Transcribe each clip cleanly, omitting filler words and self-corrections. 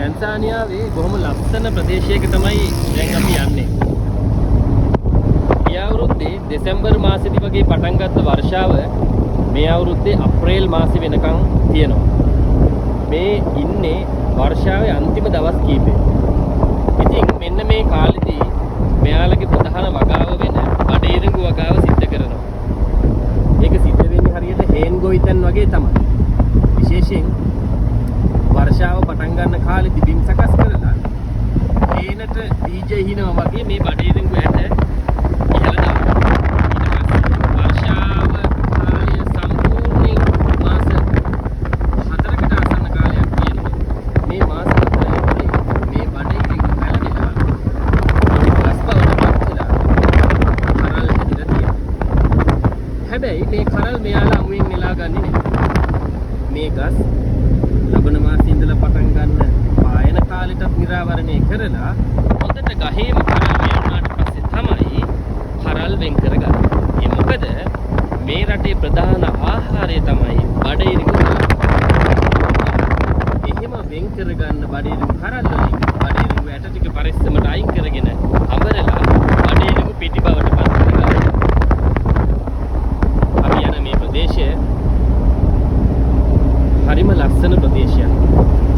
ටැන්සානියාවේ බොහොම ලස්සන ප්‍රදේශයක තමයි දැන් අපි යන්නේ. ගිය අවුරුද්දේ දෙසැම්බර් මාසෙදි වගේ පටන් ගත්ත වර්ෂාව මේ අවුරුද්දේ අප්‍රේල් මාසෙ වෙනකන් තියෙනවා. මේ ඉන්නේ වර්ෂාවේ අන්තිම දවස් කීපේ. ඉතින් මෙන්න මේ කාලෙදී මෙයාලගේ ප්‍රධාන වගාව වෙන බඩේරඟු වගාව සිද්ධ කරනවා. ඒක සිද්ධ වෙන්නේ හරියට හේන් ගොවිතැන් වගේ තමයි. විශේෂයෙන් වර්ෂාව පටන් ගන්න කාලෙදි බිම් සකස් කරලා හේනට DJ හිනවා වගේ මේ බඩේරඟු ඇට ඉහළ දානවා. ඊට පස්සේ වර්ෂාව කාලය සම්පූර්ණයෙන් මාස 4කට ආසන්න කාලයක් තියෙනවා. මේ මාස 4 මේ බඩේරඟු පැලවිලා ගස් බවට පත් වෙලා කරල් හැදිලා තියෙනවා. හැබැයි මේ කරල් මෙයාලා අමුයෙන් නෙලා ගන්නේ නැහැ. මේ ගස් ලබන මාසෙ ඉඳලා පටන් ගන්න පායන කාලෙටත් නිරාවරණය කරලා හොඳට ගහේම කරල් වෙනාට පස්සේ තමයි කරල් වෙන් කරගන්නේ. ඒ මොකද මේ රටේ ප්‍රධාන ආහාරය තමයි බඩේරිඟු. එහෙම වෙන් කරගන්න බඩේරිඟු කරල් වලින් බඩේරිඟු ඇට ටික පරිස්සමට අයින් කරගෙන අමරලා බඩේරිඟු පිටි බවට පත් කරගන්නවා. අපි යන මේ ප්‍රදේශය හරිම ලස්සන ප්‍රදේශයක්.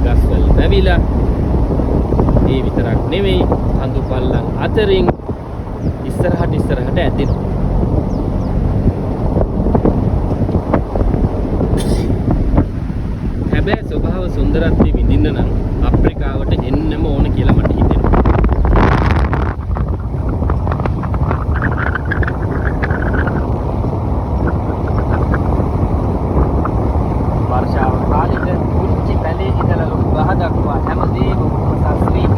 ගස්වල වැවිලා ඒ විතරක් නෙවෙයි කඳු පල්ලම් අතරින් ඉස්සරහට ඇදෙනවා. හැබැයි ස්වභාව සුන්දරත්වය විඳින්න නම් අප්‍රිකාවට එන්නම ඕන කියලා මට හිතෙනවා. වර්ෂාව කාලෙට කුංචි පැලේ ඉඳලා ලොකු ගහ දක්වා හැමදේම සස්ත්‍රීක